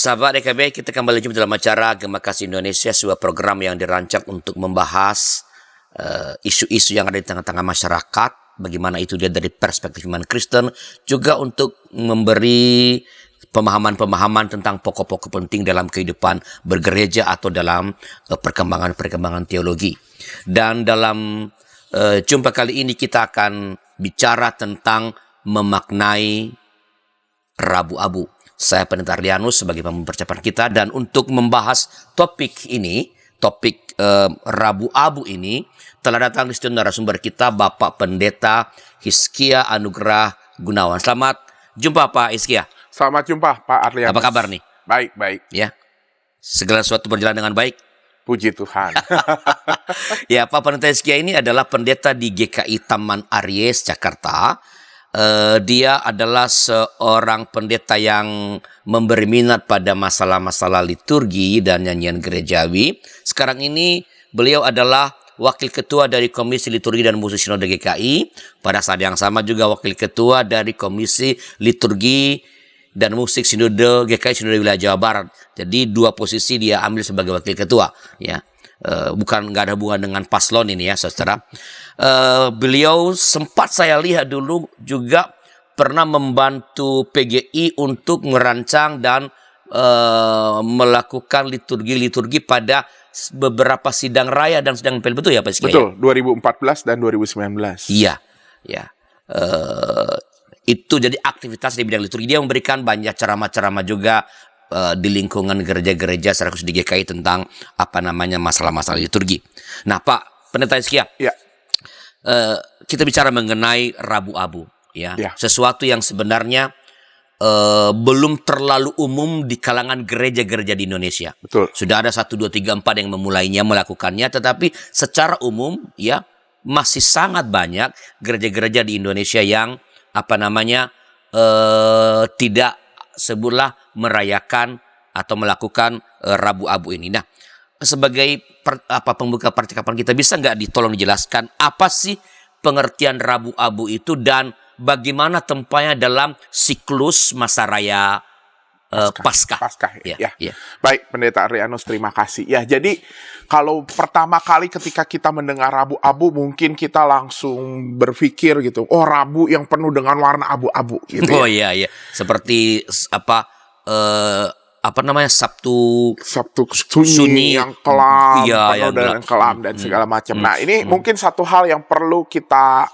Sahabat DKB, kita kembali jumpa dalam acara Gema Kasih Indonesia, sebuah program yang dirancang untuk membahas isu-isu yang ada di tengah-tengah masyarakat, bagaimana itu dia dari perspektif iman Kristen, juga untuk memberi pemahaman-pemahaman tentang pokok-pokok penting dalam kehidupan bergereja atau dalam perkembangan-perkembangan teologi. Dan dalam jumpa kali ini kita akan bicara tentang memaknai Rabu Abu. Saya Pendeta Arlianus sebagai pempercayaan kita, dan untuk membahas topik ini, topik Rabu Abu ini, telah datang di studio narasumber kita Bapak Pendeta Hizkia Anugrah Gunawan. Selamat jumpa Pak Hizkia. Selamat jumpa Pak Arlianus. Apa kabar nih? Baik. Ya, segala sesuatu berjalan dengan baik. Puji Tuhan. Ya, Pak Pendeta Hizkia ini adalah pendeta di GKI Taman Aries, Jakarta. Dia adalah seorang pendeta yang memberi minat pada masalah-masalah liturgi dan nyanyian gerejawi. Sekarang ini beliau adalah wakil ketua dari Komisi Liturgi dan Musik Sinode GKI. Pada saat yang sama juga wakil ketua dari Komisi Liturgi dan Musik Sinode GKI Sinode Wilayah Jawa Barat. Jadi dua posisi dia ambil sebagai wakil ketua, ya. Bukan, nggak ada hubungan dengan paslon ini ya, saudara. Beliau sempat saya lihat dulu juga pernah membantu PGI untuk merancang dan melakukan liturgi-liturgi pada beberapa sidang raya dan sidang pel, betul ya Pak Hizkia? Betul, 2014 dan 2019. Iya, ya. Itu jadi aktivitas di bidang liturgi. Dia memberikan banyak ceramah-ceramah juga di lingkungan gereja-gereja secara khusus di GKI tentang masalah-masalah liturgi. Nah, Pak Pendeta Hizkia, ya. Kita bicara mengenai Rabu Abu, ya. Sesuatu yang sebenarnya belum terlalu umum di kalangan gereja-gereja di Indonesia. Betul. Sudah ada 1, 2, 3, 4 yang memulainya, melakukannya, tetapi secara umum ya masih sangat banyak gereja-gereja di Indonesia yang tidak sebutlah merayakan atau melakukan Rabu Abu ini. Nah, sebagai pembuka percakapan kita, bisa nggak ditolong dijelaskan apa sih pengertian Rabu Abu itu dan bagaimana tempatnya dalam siklus masa raya Paskah? Ya. Baik, Pendeta Arlianus, terima kasih. Ya, jadi kalau pertama kali ketika kita mendengar Rabu Abu, mungkin kita langsung berpikir gitu, oh, Rabu yang penuh dengan warna abu-abu gitu. Oh iya, seperti Sabtu sunyi yang kelam, penuh dengan kelam dan segala macam. Nah, ini mungkin satu hal yang perlu kita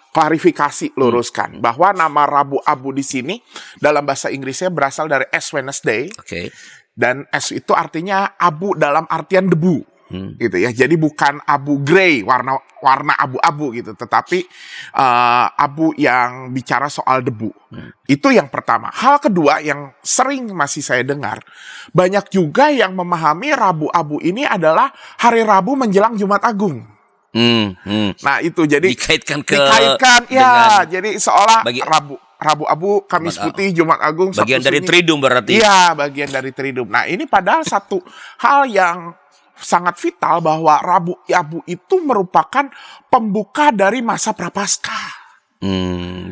klarifikasi, luruskan, bahwa nama Rabu Abu di sini dalam bahasa Inggrisnya berasal dari Ash Wednesday. Okay. Dan ash itu artinya abu dalam artian debu. Gitu ya. Jadi bukan abu grey, warna abu-abu gitu, tetapi abu yang bicara soal debu. Itu yang pertama. Hal kedua yang sering masih saya dengar, banyak juga yang memahami Rabu Abu ini adalah hari Rabu menjelang Jumat Agung. Nah, itu jadi dikaitkan ya, jadi seolah Rabu Abu, Kamis Putih, Jumat Agung, bagian dari Triduum berarti. Iya, bagian dari Triduum. Nah, ini padahal satu hal yang sangat vital, bahwa Rabu Abu itu merupakan pembuka dari masa Prapaskah.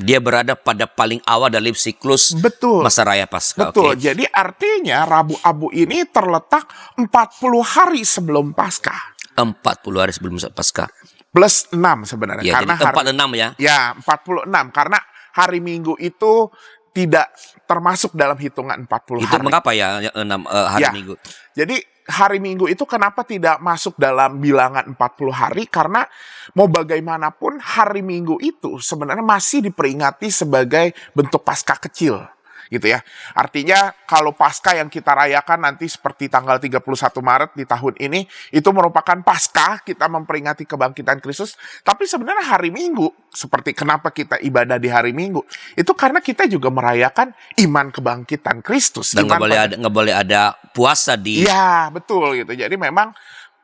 Dia berada pada paling awal dari siklus masa raya Paskah. Betul. Okay. Jadi artinya Rabu Abu ini terletak 40 hari sebelum Paskah. 40 hari sebelum Paskah. Plus 6 sebenarnya. Ya, karena jadi 46 ya. Ya, 46. Karena hari Minggu itu tidak termasuk dalam hitungan 40 hari. Itu mengapa ya 6 hari Minggu? Jadi hari Minggu itu kenapa tidak masuk dalam bilangan 40 hari? Karena mau bagaimanapun hari Minggu itu sebenarnya masih diperingati sebagai bentuk Paskah kecil. Gitu ya. Artinya kalau Paskah yang kita rayakan nanti seperti tanggal 31 Maret di tahun ini, itu merupakan Paskah, kita memperingati kebangkitan Kristus. Tapi sebenarnya hari Minggu, seperti kenapa kita ibadah di hari Minggu, itu karena kita juga merayakan iman kebangkitan Kristus. Dan nggak boleh ada puasa di... Iya, betul gitu. Jadi memang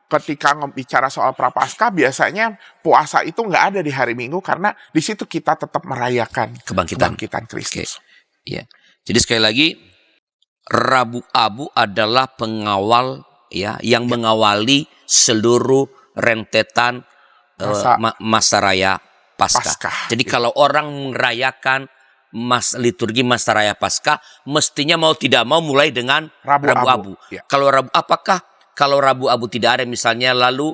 ketika bicara soal Prapaskah, biasanya puasa itu nggak ada di hari Minggu, karena di situ kita tetap merayakan kebangkitan Kristus. Iya. Jadi sekali lagi, Rabu Abu adalah pengawal yang mengawali seluruh rentetan masa raya Paskah. Jadi kalau orang merayakan liturgi masa raya Paskah mestinya mau tidak mau mulai dengan Rabu Rabu Abu. Abu. Ya. Kalau Rabu Abu tidak ada misalnya, lalu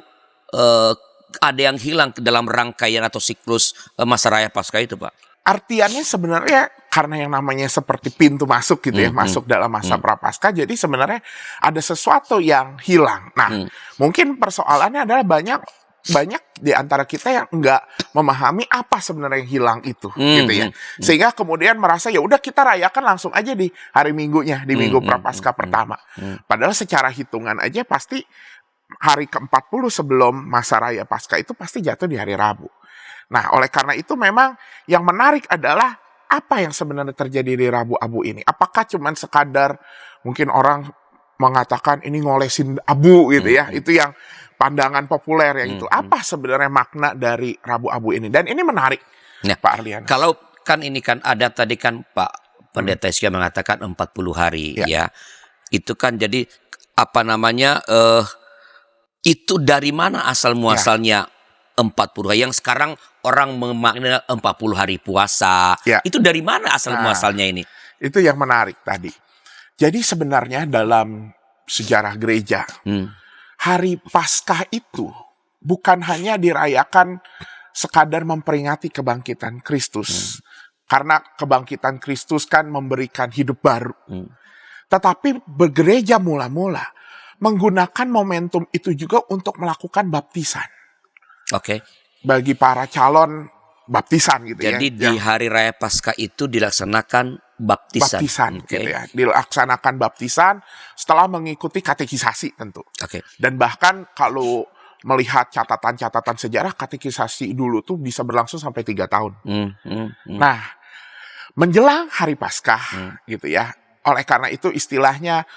ada yang hilang dalam rangkaian atau siklus masa raya Paskah itu, Pak? Artiannya sebenarnya karena yang namanya seperti pintu masuk gitu ya, masuk dalam masa Prapaskah, jadi sebenarnya ada sesuatu yang hilang. Nah, mungkin persoalannya adalah banyak di antara kita yang nggak memahami apa sebenarnya yang hilang itu, gitu ya. Sehingga kemudian merasa ya udah kita rayakan langsung aja di hari Minggunya, di Minggu Prapaskah pertama. Padahal secara hitungan aja pasti hari ke-40 sebelum masa raya Paskah itu pasti jatuh di hari Rabu. Nah, oleh karena itu memang yang menarik adalah apa yang sebenarnya terjadi di Rabu Abu ini. Apakah cuman sekadar mungkin orang mengatakan ini ngolesin abu gitu ya. Itu yang pandangan populer ya gitu. Apa sebenarnya makna dari Rabu Abu ini? Dan ini menarik, Pak Arlianus. Kalau kan ini kan ada tadi kan Pak Pendeta Iskia mengatakan 40 hari ya. Itu kan jadi apa namanya itu dari mana asal muasalnya 40 hari yang sekarang orang memaknai 40 hari puasa. Itu dari mana asal muasalnya ini? Itu yang menarik tadi. Jadi sebenarnya dalam sejarah gereja, hari Paskah itu bukan hanya dirayakan sekadar memperingati kebangkitan Kristus. Karena kebangkitan Kristus kan memberikan hidup baru. Tetapi bergereja mula-mula menggunakan momentum itu juga untuk melakukan baptisan. Oke. Bagi para calon baptisan gitu. Jadi di hari raya Paskah itu dilaksanakan baptisan gitu ya. Dilaksanakan baptisan setelah mengikuti katekisasi tentu. Dan bahkan kalau melihat catatan-catatan sejarah, katekisasi dulu tuh bisa berlangsung sampai 3 tahun. Nah, menjelang hari Paskah gitu ya. Oleh karena itu istilahnya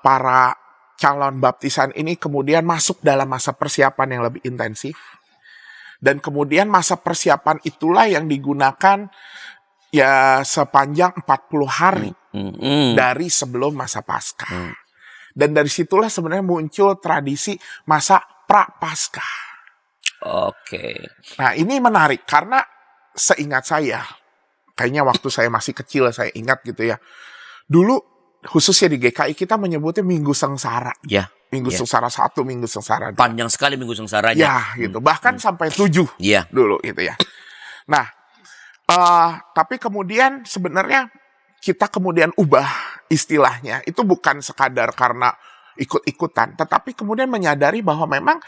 para calon baptisan ini kemudian masuk dalam masa persiapan yang lebih intensif. Dan kemudian masa persiapan itulah yang digunakan ya sepanjang 40 hari dari sebelum masa Paskah. Dan dari situlah sebenarnya muncul tradisi masa Prapaskah. Nah, ini menarik karena seingat saya, kayaknya waktu saya masih kecil saya ingat gitu ya. Dulu khususnya di GKI kita menyebutnya Minggu Sengsara. Minggu Sengsara 1, Minggu Sengsara 2. Panjang sekali Minggu Sengsaranya. Gitu. Bahkan sampai 7 dulu gitu ya. Nah, tapi kemudian sebenarnya kita kemudian ubah istilahnya. Itu bukan sekadar karena ikut-ikutan, tetapi kemudian menyadari bahwa memang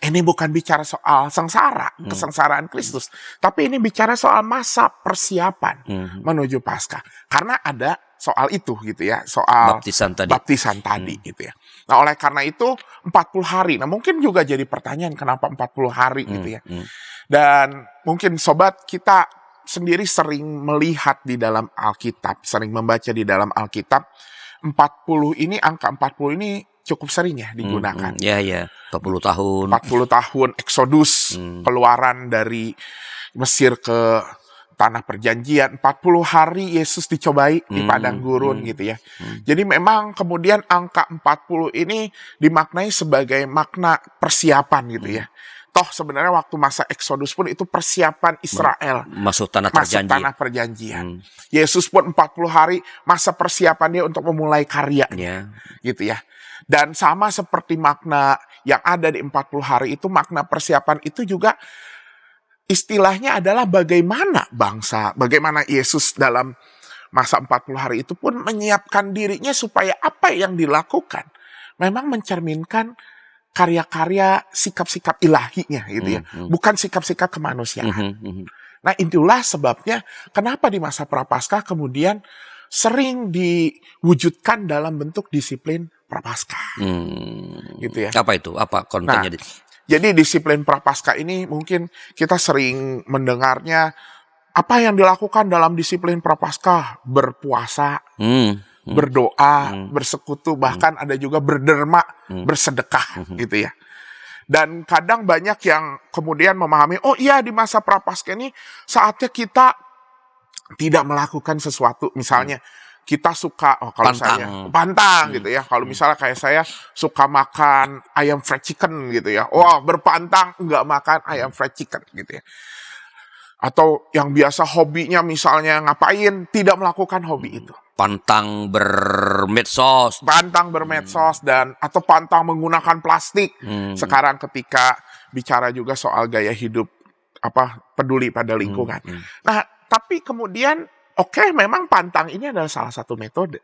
ini bukan bicara soal sengsara, kesengsaraan Kristus, tapi ini bicara soal masa persiapan menuju Paskah. Karena ada soal itu gitu ya, soal baptisan tadi gitu ya. Nah, oleh karena itu 40 hari. Nah, mungkin juga jadi pertanyaan kenapa 40 hari gitu ya. Dan mungkin sobat kita sendiri sering melihat di dalam Alkitab, sering membaca di dalam Alkitab, 40 ini, angka 40 ini cukup sering ya digunakan. 40 tahun. 40 tahun Eksodus, keluaran dari Mesir ke Tanah Perjanjian, 40 hari Yesus dicobai di padang gurun gitu ya. Jadi memang kemudian angka 40 ini dimaknai sebagai makna persiapan gitu ya. Toh sebenarnya waktu masa Eksodus pun itu persiapan Israel masuk Tanah Perjanjian. Yesus pun 40 hari masa persiapan dia untuk memulai karyanya. Gitu ya. Dan sama seperti makna yang ada di 40 hari itu, makna persiapan itu juga istilahnya adalah bagaimana bagaimana Yesus dalam masa 40 hari itu pun menyiapkan dirinya supaya apa yang dilakukan memang mencerminkan karya-karya sikap-sikap ilahinya gitu ya. Bukan sikap-sikap kemanusiaan. Nah, itulah sebabnya kenapa di masa Prapaskah kemudian sering diwujudkan dalam bentuk disiplin Prapaskah. Gitu ya. Apa itu? Apa kontennya? Jadi disiplin Prapaskah ini mungkin kita sering mendengarnya, apa yang dilakukan dalam disiplin Prapaskah? Berpuasa, berdoa, bersekutu, bahkan ada juga berderma, bersedekah gitu ya. Dan kadang banyak yang kemudian memahami, oh iya di masa Prapaskah ini saatnya kita tidak melakukan sesuatu. Misalnya kita suka, kalau saya pantang gitu ya. Kalau misalnya kayak saya suka makan ayam fried chicken gitu ya. Wah, berpantang nggak makan ayam fried chicken gitu ya. Atau yang biasa hobinya misalnya ngapain, tidak melakukan hobi itu. Pantang bermedsos. Pantang bermedsos dan atau pantang menggunakan plastik. Sekarang ketika bicara juga soal gaya hidup peduli pada lingkungan. Nah, tapi kemudian memang pantang ini adalah salah satu metode.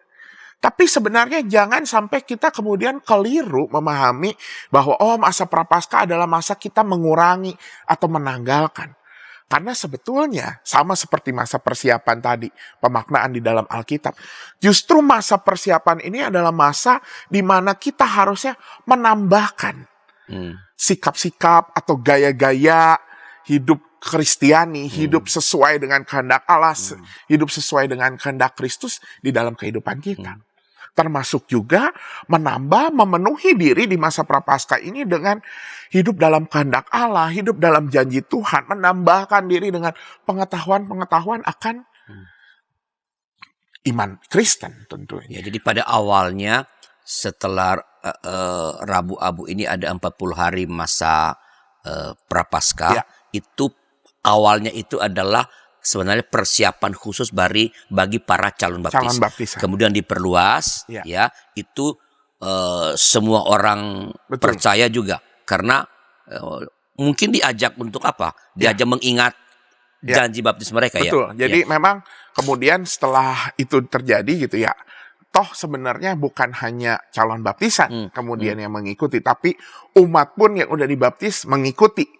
Tapi sebenarnya jangan sampai kita kemudian keliru memahami bahwa masa prapaskah adalah masa kita mengurangi atau menanggalkan. Karena sebetulnya sama seperti masa persiapan tadi, pemaknaan di dalam Alkitab. Justru masa persiapan ini adalah masa di mana kita harusnya menambahkan sikap-sikap atau gaya-gaya hidup Kristiani, hidup sesuai dengan kehendak Allah, hidup sesuai dengan kehendak Kristus di dalam kehidupan kita. Termasuk juga memenuhi diri di masa prapaskah ini dengan hidup dalam kehendak Allah, hidup dalam janji Tuhan, menambahkan diri dengan pengetahuan-pengetahuan akan iman Kristen tentunya. Ya, jadi pada awalnya setelah Rabu Abu ini ada 40 hari masa prapaskah, itu awalnya itu adalah sebenarnya persiapan khusus bagi para calon baptis. Kemudian diperluas, itu semua orang percaya juga, karena mungkin diajak untuk apa? Diajak mengingat janji baptis mereka. Betul. Jadi memang kemudian setelah itu terjadi gitu ya, toh sebenarnya bukan hanya calon baptisan kemudian yang mengikuti, tapi umat pun yang udah dibaptis mengikuti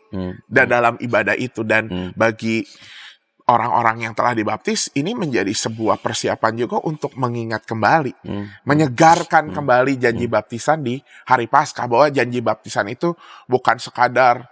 dalam ibadah itu. Dan bagi orang-orang yang telah dibaptis, ini menjadi sebuah persiapan juga untuk mengingat kembali, menyegarkan kembali janji baptisan di hari Paskah, bahwa janji baptisan itu bukan sekadar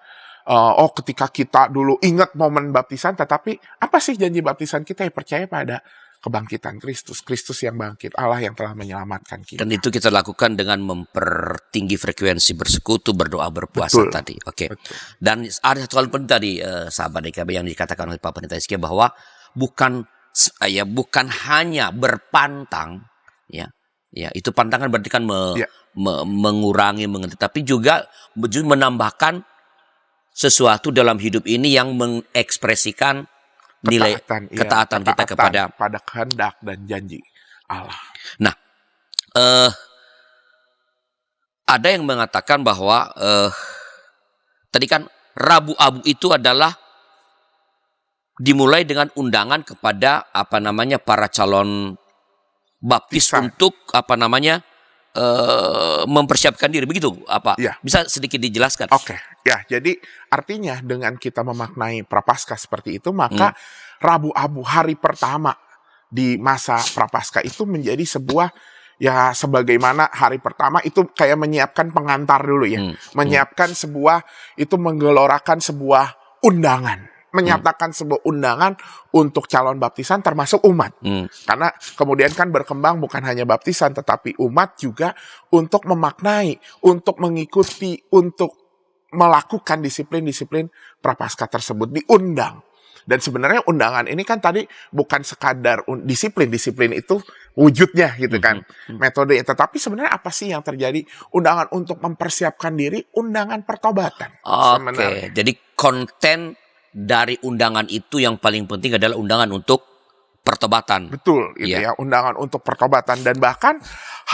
ketika kita dulu ingat momen baptisan, tetapi apa sih janji baptisan kita? Percaya pada kebangkitan Kristus yang bangkit, Allah yang telah menyelamatkan kita. Dan itu kita lakukan dengan mempertinggi frekuensi bersekutu, berdoa, berpuasa tadi. Oke. Dan ada satu hal penting tadi, sahabat DKB, yang dikatakan oleh Pak Pendeta Hizkia, bahwa bukan hanya berpantang, ya itu pantangan berarti kan mengurangi, tapi juga menambahkan sesuatu dalam hidup ini yang mengekspresikan nilai ketaatan kita pada kehendak dan janji Allah. Nah, ada yang mengatakan bahwa tadi kan Rabu Abu itu adalah dimulai dengan undangan kepada para calon baptis untuk mempersiapkan diri, begitu bisa sedikit dijelaskan? Jadi artinya dengan kita memaknai prapaskah seperti itu, maka Rabu Abu hari pertama di masa prapaskah itu menjadi sebuah sebagaimana hari pertama itu kayak menyiapkan pengantar dulu menyiapkan sebuah, itu menggelorakan sebuah undangan, menyatakan sebuah undangan untuk calon baptisan termasuk umat. Karena kemudian kan berkembang bukan hanya baptisan tetapi umat juga untuk memaknai, untuk mengikuti, untuk melakukan disiplin-disiplin prapaskah tersebut, diundang. Dan sebenarnya undangan ini kan tadi bukan sekadar disiplin itu wujudnya gitu kan, metodenya. Tetapi sebenarnya apa sih yang terjadi? Undangan untuk mempersiapkan diri, undangan pertobatan. Jadi konten dari undangan itu yang paling penting adalah undangan untuk pertobatan. Betul, undangan untuk pertobatan. Dan bahkan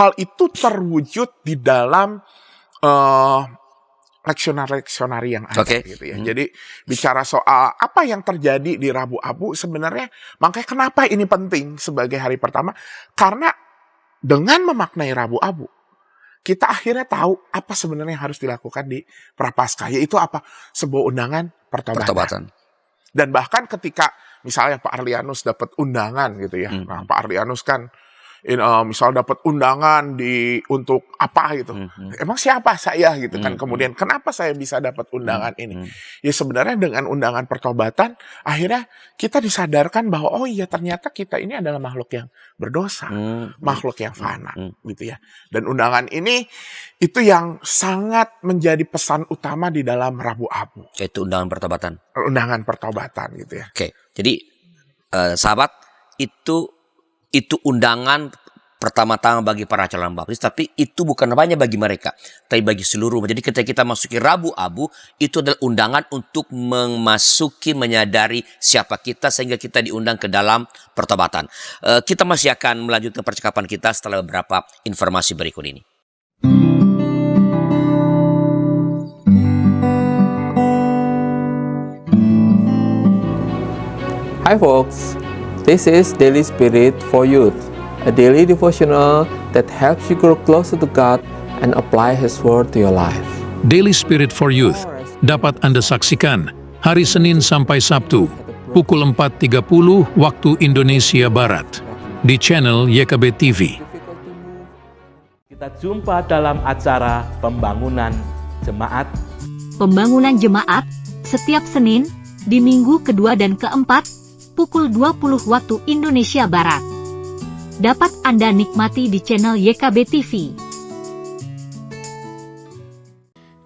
hal itu terwujud di dalam leksionari yang ada gitu ya. Jadi bicara soal apa yang terjadi di Rabu Abu, sebenarnya makanya kenapa ini penting sebagai hari pertama, karena dengan memaknai Rabu Abu kita akhirnya tahu apa sebenarnya yang harus dilakukan di prapaskah, yaitu apa? Sebuah undangan pertobatan. Dan bahkan ketika misalnya Pak Arlianus dapat undangan gitu ya. Nah, Pak Arlianus kan misal dapat undangan untuk apa gitu. Emang siapa saya gitu kan. Kemudian kenapa saya bisa dapat undangan ini? Ya sebenarnya dengan undangan pertobatan akhirnya kita disadarkan bahwa ternyata kita ini adalah makhluk yang berdosa, makhluk yang fana gitu ya. Dan undangan ini itu yang sangat menjadi pesan utama di dalam Rabu Abu. Yaitu undangan pertobatan. Undangan pertobatan gitu ya. Jadi sahabat, itu undangan pertama-tama bagi para calon baptis, tapi itu bukan hanya bagi mereka, tapi bagi seluruh. Jadi ketika kita masuki Rabu Abu, itu adalah undangan untuk memasuki, menyadari siapa kita sehingga kita diundang ke dalam pertobatan. Kita masih akan melanjutkan percakapan kita setelah beberapa informasi berikut ini. Hi folks, this is Daily Spirit for Youth, a daily devotional that helps you grow closer to God and apply His Word to your life. Daily Spirit for Youth dapat Anda saksikan hari Senin sampai Sabtu pukul 4.30 waktu Indonesia Barat di channel YKB TV. Kita jumpa dalam acara Pembangunan Jemaat. Pembangunan Jemaat setiap Senin di minggu kedua dan keempat pukul 20 waktu Indonesia Barat. Dapat Anda nikmati di channel YKB TV.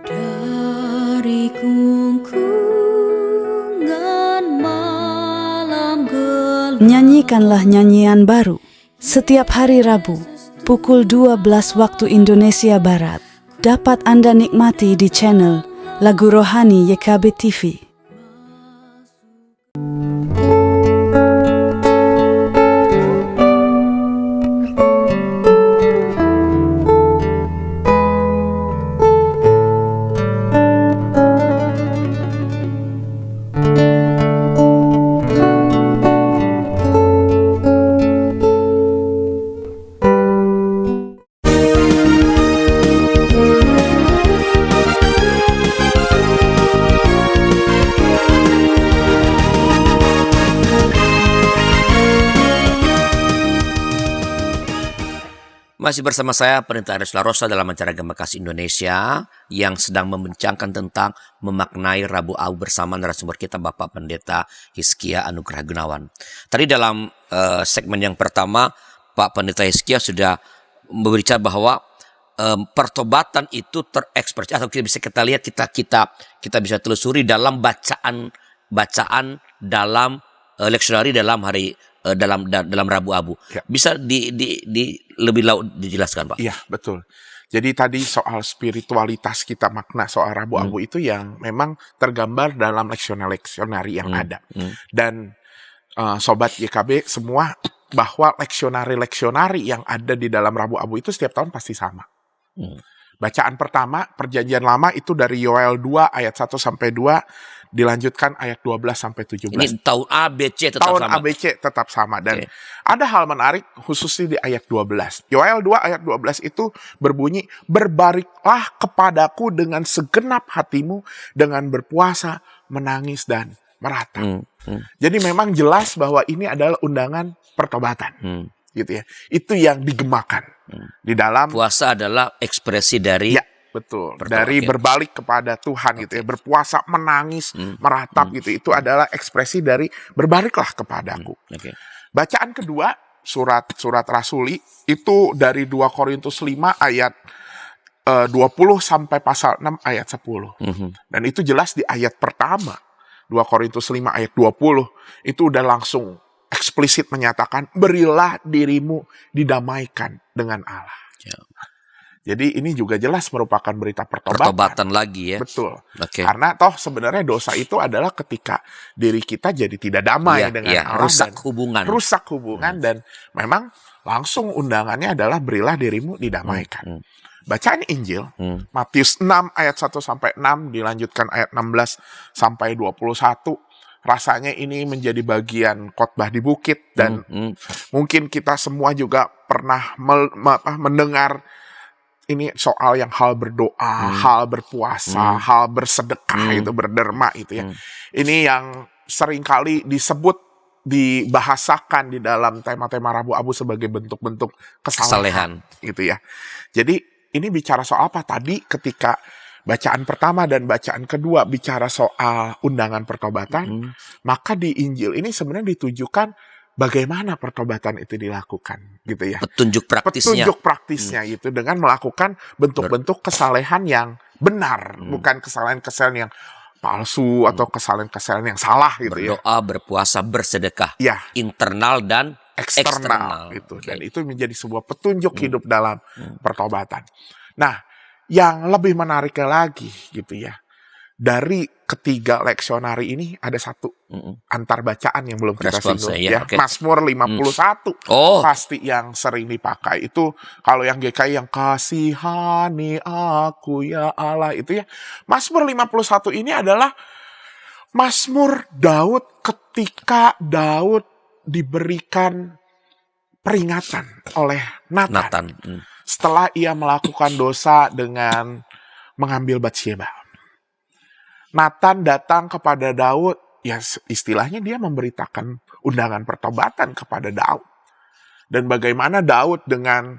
Dari gungkungan malam gelap, nyanyikanlah nyanyian baru setiap hari Rabu pukul 12 waktu Indonesia Barat. Dapat Anda nikmati di channel Lagu Rohani YKB TV. Masih bersama saya, Pendeta Aris Larosa dalam acara Gema Kasih Indonesia yang sedang membincangkan tentang memaknai Rabu Abu bersama narasumber kita Bapak Pendeta Hizkia Anugrah Gunawan. Tadi dalam segmen yang pertama, Pak Pendeta Hizkia sudah berbicara bahwa pertobatan itu terekspresi atau bisa kita lihat, kita bisa telusuri dalam bacaan dalam leksionari dalam hari dalam Rabu Abu. Ya. Bisa lebih dijelaskan, Pak? Iya, betul. Jadi tadi soal spiritualitas kita, makna soal Rabu Abu itu yang memang tergambar dalam leksionari yang ada. Dan Sobat YKB semua, bahwa leksionari yang ada di dalam Rabu Abu itu setiap tahun pasti sama. Bacaan pertama, Perjanjian Lama itu dari Yoel 2 ayat 1 sampai 2, dilanjutkan ayat 12 sampai 17. Ini tahun ABC tetap sama. ABC tetap sama. Dan ada hal menarik khususnya di ayat 12. Yoel 2 ayat 12 itu berbunyi, "Berbaliklah kepadaku dengan segenap hatimu, dengan berpuasa, menangis, dan meratap." Jadi memang jelas bahwa ini adalah undangan pertobatan. Gitu ya. Itu yang digemakan. Di dalam puasa adalah ekspresi dari betul. Dari berbalik kepada Tuhan gitu ya. Berpuasa, menangis, meratap gitu. Itu adalah ekspresi dari berbaliklah kepadaku. Bacaan kedua, surat Rasuli itu dari 2 Korintus 5 ayat 20 sampai pasal 6 ayat 10. Dan itu jelas di ayat pertama, 2 Korintus 5 ayat 20, itu udah langsung eksplisit menyatakan, berilah dirimu didamaikan dengan Allah. Ya. Jadi ini juga jelas merupakan berita pertobatan lagi ya. Betul. Karena toh sebenarnya dosa itu adalah ketika diri kita jadi tidak damai dengan Allah. Rusak hubungan. Dan memang langsung undangannya adalah berilah dirimu didamaikan. Bacaan Injil, Matius 6 ayat 1 sampai 6, dilanjutkan ayat 16 sampai 21. Rasanya ini menjadi bagian khotbah di bukit. Dan mungkin kita semua juga pernah mendengar ini soal yang hal berdoa, hal berpuasa, hal bersedekah, itu berderma itu ya. Ini yang seringkali dibahasakan di dalam tema-tema Rabu Abu sebagai bentuk-bentuk kesalehan gitu ya. Jadi ini bicara soal apa? Tadi ketika bacaan pertama dan bacaan kedua bicara soal undangan pertobatan, maka di Injil ini sebenarnya ditujukan bagaimana pertobatan itu dilakukan, gitu ya. Petunjuk praktisnya gitu, dengan melakukan bentuk-bentuk kesalehan yang benar, bukan kesalahan-kesalahan yang palsu atau kesalahan-kesalahan yang salah, gitu. Berdoa, berpuasa, bersedekah, ya. Internal dan eksternal gitu. Oke. Dan itu menjadi sebuah petunjuk hidup dalam pertobatan. Nah, yang lebih menariknya lagi gitu ya, dari ketiga leksionari ini ada satu antar bacaan yang belum kita Respons singgung ya, ya. oke. Mazmur 51 Oh. pasti yang sering dipakai itu. Kalau yang GKI yang kasihani aku ya Allah itu ya. Mazmur 51 ini adalah Mazmur Daud ketika Daud diberikan peringatan oleh Nathan. Setelah ia melakukan dosa dengan mengambil Batsyeba. Nathan datang kepada Daud, ya istilahnya dia memberitakan undangan pertobatan kepada Daud. Dan bagaimana Daud dengan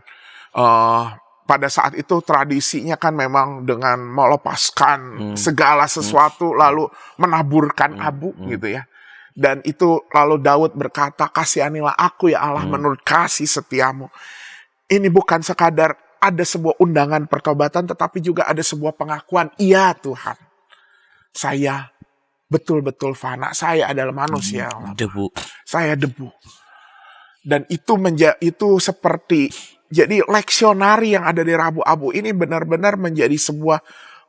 pada saat itu tradisinya kan memang dengan melepaskan segala sesuatu lalu menaburkan abu gitu ya. Dan itu lalu Daud berkata, kasihanilah aku ya Allah menurut kasih setiamu. Ini bukan sekadar ada sebuah undangan pertobatan, tetapi juga ada sebuah pengakuan, iya Tuhan, saya betul-betul fana, saya adalah manusia, Debu. saya debu. Dan itu seperti, jadi leksionari yang ada di Rabu Abu ini benar-benar menjadi sebuah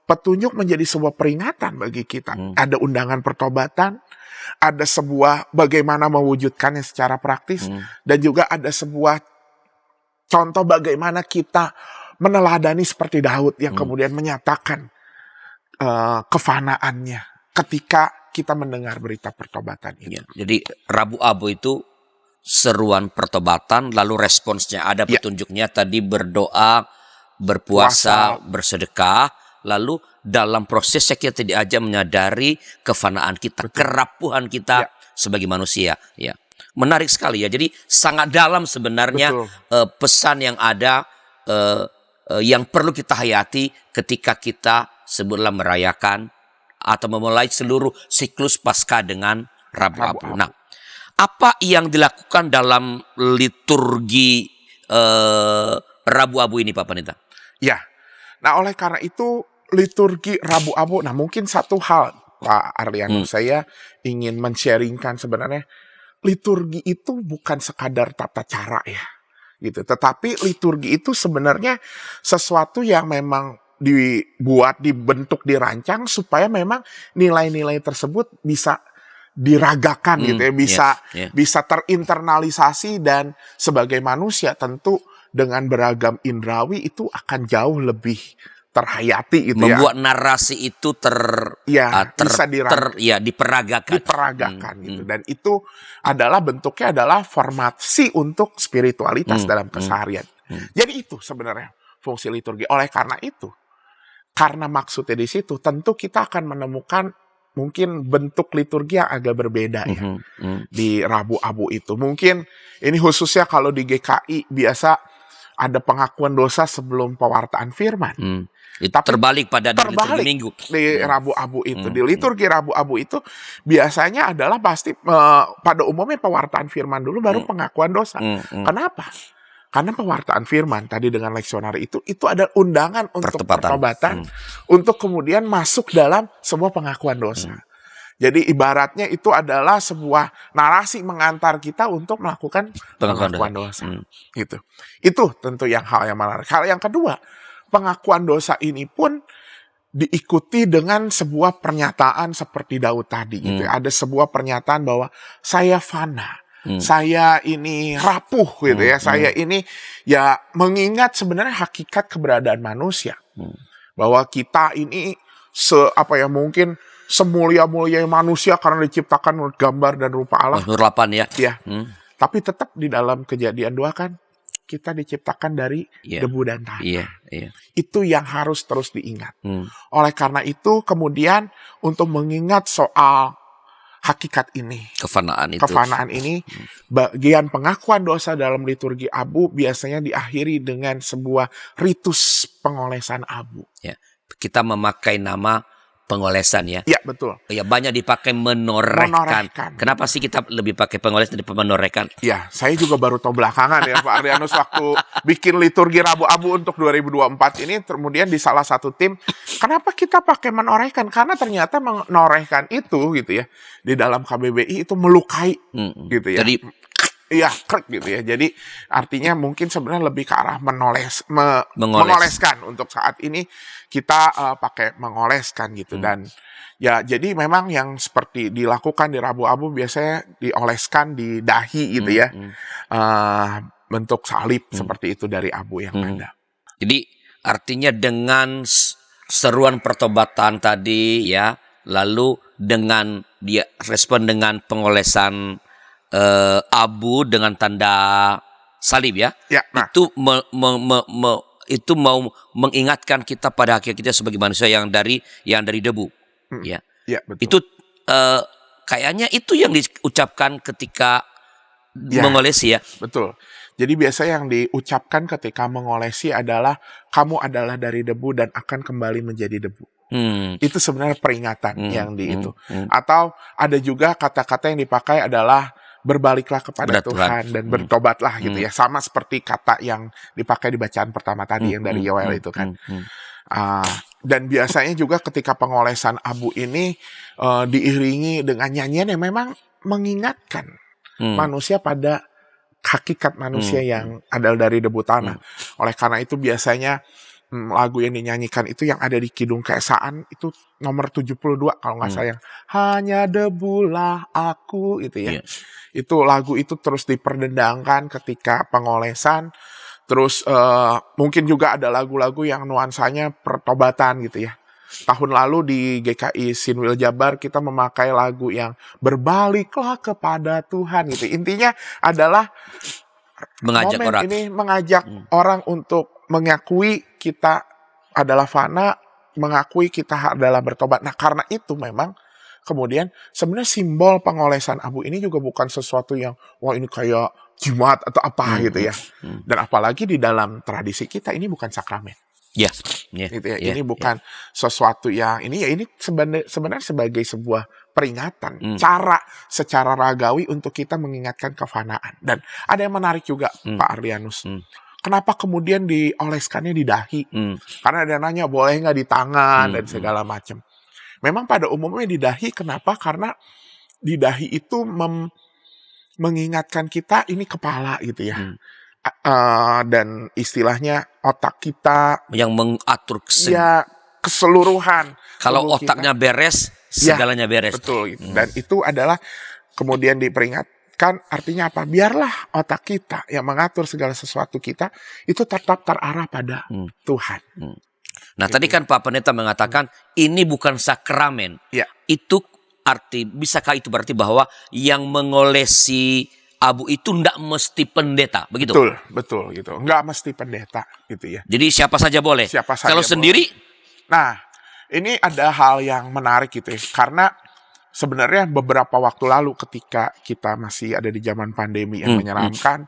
petunjuk, menjadi sebuah peringatan bagi kita. Ada undangan pertobatan, ada sebuah bagaimana mewujudkannya secara praktis, dan juga ada sebuah contoh bagaimana kita meneladani seperti Daud yang kemudian menyatakan kefanaannya ketika kita mendengar berita pertobatan itu. Ya, jadi Rabu Abu itu seruan pertobatan, lalu responsnya ada petunjuknya tadi berdoa, berpuasa, bersedekah, lalu dalam prosesnya kita diajak menyadari kefanaan kita, kerapuhan kita sebagai manusia. Ya, menarik sekali ya. Jadi sangat dalam sebenarnya pesan yang ada yang perlu kita hayati ketika kita sebutlah merayakan atau memulai seluruh siklus Paskah dengan Rabu Abu. Nah, apa yang dilakukan dalam liturgi Rabu Abu ini, Pak Pendeta? Ya, nah oleh karena itu liturgi Rabu Abu, nah mungkin satu hal Pak Arliano, saya ingin men-sharingkan sebenarnya liturgi itu bukan sekadar tata cara ya, gitu. Tetapi liturgi itu sebenarnya sesuatu yang memang dibentuk, dirancang supaya memang nilai-nilai tersebut bisa diragakan gitu ya, bisa terinternalisasi, dan sebagai manusia tentu dengan beragam indrawi itu akan jauh lebih terhayati gitu. Membuat narasi itu bisa diperagakan. Gitu. Dan itu adalah bentuknya adalah formasi untuk spiritualitas dalam keseharian. Jadi itu sebenarnya fungsi liturgi. Oleh karena itu, karena maksudnya di situ, tentu kita akan menemukan mungkin bentuk liturgi yang agak berbeda ya di Rabu Abu itu. Mungkin ini khususnya kalau di GKI biasa ada pengakuan dosa sebelum pewartaan firman. Itu terbalik pada liturgi Minggu. Di Rabu Abu itu, di liturgi Rabu Abu itu biasanya adalah pasti pada umumnya pewartaan firman dulu baru pengakuan dosa. Kenapa? Karena pewartaan firman tadi dengan leksionari itu ada undangan untuk pertobatan, untuk kemudian masuk dalam sebuah pengakuan dosa. Jadi ibaratnya itu adalah sebuah narasi mengantar kita untuk melakukan pengakuan dosa. Gitu. Itu tentu hal yang menarik. Hal yang kedua, pengakuan dosa ini pun diikuti dengan sebuah pernyataan seperti Daud tadi. Gitu. Ada sebuah pernyataan bahwa saya fana. Saya ini rapuh gitu ya. Saya ini ya mengingat sebenarnya hakikat keberadaan manusia. Bahwa kita ini mungkin semulia-mulia manusia karena diciptakan menurut gambar dan rupa Allah. Mazmur 8 ya. Ya. Tapi tetap di dalam Kejadian 2 kan kita diciptakan dari debu dan tanah. Itu yang harus terus diingat. Oleh karena itu kemudian untuk mengingat soal hakikat ini, kefanaan ini, bagian pengakuan dosa dalam liturgi Abu biasanya diakhiri dengan sebuah ritus pengolesan abu. Ya, kita memakai nama pengolesan ya. Ya, betul. Ya, banyak dipakai menorehkan. Kenapa sih kita lebih pakai pengolesan daripada menorehkan? Ya, saya juga baru tahu belakangan ya Pak Arlianus waktu bikin liturgi Rabu Abu untuk 2024 ini, kemudian di salah satu tim, kenapa kita pakai menorehkan? Karena ternyata menorehkan itu gitu ya, di dalam KBBI itu melukai gitu ya. Jadi Iya, krek gitu ya. Jadi artinya mungkin sebenarnya lebih ke arah Mengoles. mengoleskan. Untuk saat ini kita pakai mengoleskan gitu. Dan ya jadi memang yang seperti dilakukan di Rabu Abu biasanya dioleskan di dahi gitu ya. Bentuk salib seperti itu dari abu yang ada. Jadi artinya dengan seruan pertobatan tadi ya, lalu dengan dia respon dengan pengolesan abu dengan tanda salib ya, Ya, nah. itu itu mau mengingatkan kita pada hakikat kita sebagai manusia yang dari debu, ya. Ya, betul. Itu kayaknya itu yang diucapkan ketika Ya. mengolesi ya. Betul. Jadi biasanya yang diucapkan ketika mengolesi adalah kamu adalah dari debu dan akan kembali menjadi debu. Itu sebenarnya peringatan yang di itu. Atau ada juga kata-kata yang dipakai adalah berbaliklah kepada Tuhan dan bertobatlah gitu ya. Sama seperti kata yang dipakai di bacaan pertama tadi yang dari Yoel itu kan. Dan biasanya juga ketika pengolesan abu ini diiringi dengan nyanyian yang memang mengingatkan manusia pada hakikat manusia yang adalah dari debu tanah. Oleh karena itu biasanya lagu yang dinyanyikan itu yang ada di Kidung Keesaan itu nomor 72 kalau nggak salah, yang hanya debulah aku gitu ya. Itu lagu itu terus diperdendangkan ketika pengolesan. Terus mungkin juga ada lagu-lagu yang nuansanya pertobatan gitu ya. Tahun lalu di GKI Sinwil Jabar kita memakai lagu yang berbaliklah kepada Tuhan gitu. Intinya adalah Mengajak momen orang. ini mengajak orang untuk mengakui kita adalah fana, mengakui kita adalah bertobat. Nah, karena itu memang kemudian sebenarnya simbol pengolesan abu ini juga bukan sesuatu yang wah ini kayak jimat atau apa gitu ya. Dan apalagi di dalam tradisi kita ini bukan sakramen. Ya. Gitu ya. Ini bukan sesuatu yang ini sebenarnya sebagai sebuah peringatan, cara secara ragawi untuk kita mengingatkan kefanaan. Dan ada yang menarik juga, Pak Arlianus. Kenapa kemudian dioleskannya di dahi? Karena ada yang nanya boleh nggak di tangan dan segala macam. Memang pada umumnya di dahi, kenapa? Karena di dahi itu mengingatkan kita ini kepala gitu ya. Dan istilahnya otak kita Yang mengatur ya keseluruhan. kalau tubuh otaknya kita. beres, segalanya beres. Betul. Gitu. Dan itu adalah kemudian diperingatkan, artinya apa? Biarlah otak kita yang mengatur segala sesuatu kita itu tetap terarah pada Tuhan. Nah, tadi kan Pak Pendeta mengatakan ini bukan sakramen. Ya. Itu bisakah itu berarti bahwa yang mengolesi abu itu ndak mesti pendeta, begitu? Betul gitu. Nggak mesti pendeta gitu ya. Jadi siapa saja boleh. Siapa saja Kalau boleh. sendiri, Nah, ini ada hal yang menarik gitu ya. Karena sebenarnya beberapa waktu lalu ketika kita masih ada di zaman pandemi yang menyeramkan,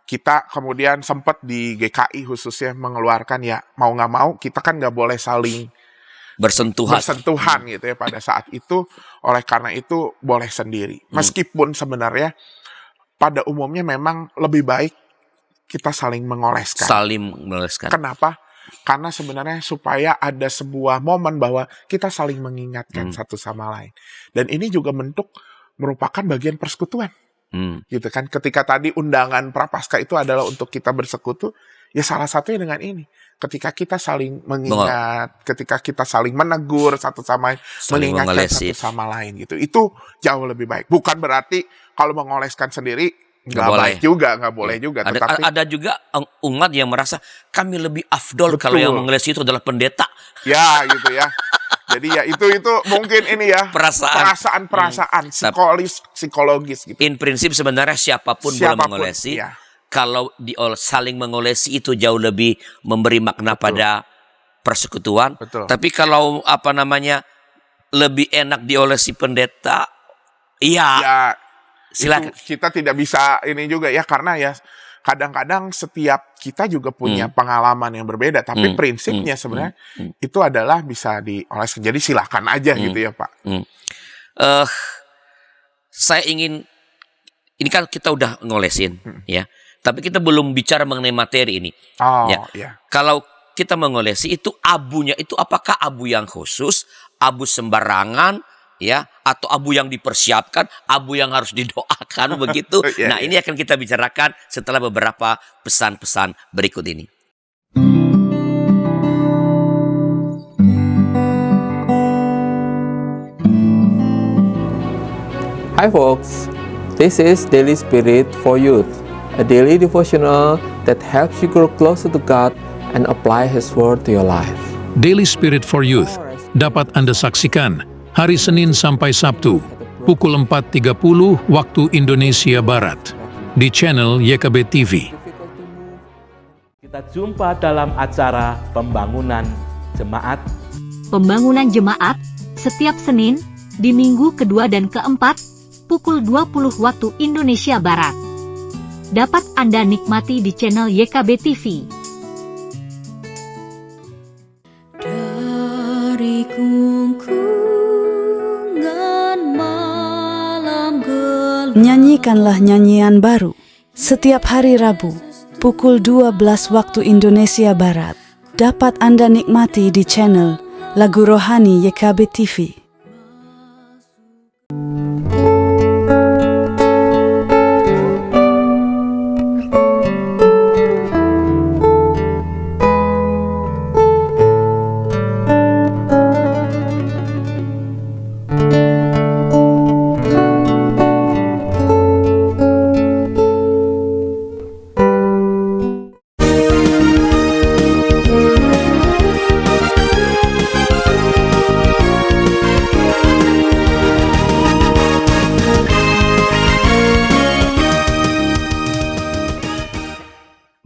kita kemudian sempat di GKI khususnya mengeluarkan ya mau nggak mau kita kan nggak boleh saling bersentuhan gitu ya pada saat itu. Oleh karena itu boleh sendiri. Meskipun sebenarnya pada umumnya memang lebih baik kita saling mengoleskan. Kenapa? Karena sebenarnya supaya ada sebuah momen bahwa kita saling mengingatkan satu sama lain. Dan ini juga merupakan bagian persekutuan. Gitu kan. Ketika tadi undangan Prapaskah itu adalah untuk kita bersekutu, ya salah satunya dengan ini. Ketika kita saling mengingat, ketika kita saling menegur satu sama lain, mengingatkan satu sama lain gitu. Itu jauh lebih baik. Bukan berarti kalau mengoleskan sendiri nggak boleh juga. Tetapi ada juga umat yang merasa kami lebih afdol kalau yang mengolesi itu adalah pendeta. Ya gitu ya. Jadi ya itu mungkin ini ya perasaan psikologis gitu. In prinsip sebenarnya siapapun boleh mengolesi. Ya. Kalau saling mengolesi itu jauh lebih memberi makna pada persekutuan. Betul. Tapi kalau lebih enak diolesi pendeta, ya silakan. Kita tidak bisa ini juga ya, karena ya kadang-kadang setiap kita juga punya pengalaman yang berbeda. Tapi prinsipnya sebenarnya itu adalah bisa dioleskan. Jadi silakan aja gitu ya Pak. Saya ingin, ini kan kita udah ngolesin ya. Tapi kita belum bicara mengenai materi ini. Ya. Kalau kita mengolesi itu abunya itu apakah abu yang khusus, abu sembarangan, ya, atau abu yang dipersiapkan, abu yang harus didoakan? Kan begitu. Iya, Nah, ini akan kita bicarakan setelah beberapa pesan-pesan berikut ini. Hi folks, this is Daily Spirit for Youth, a daily devotional that helps you grow closer to God and apply His Word to your life. Daily Spirit for Youth dapat Anda saksikan hari Senin sampai Sabtu pukul 4.30 waktu Indonesia Barat di channel YKB TV. Kita jumpa dalam acara pembangunan jemaat. Pembangunan jemaat setiap Senin di minggu kedua dan keempat pukul 20 waktu Indonesia Barat. Dapat Anda nikmati di channel YKB TV. Dari gungkungan malam gelap, Nyanyikanlah nyanyian baru setiap hari Rabu pukul 12 waktu Indonesia Barat. Dapat Anda nikmati di channel Lagu Rohani YKB TV.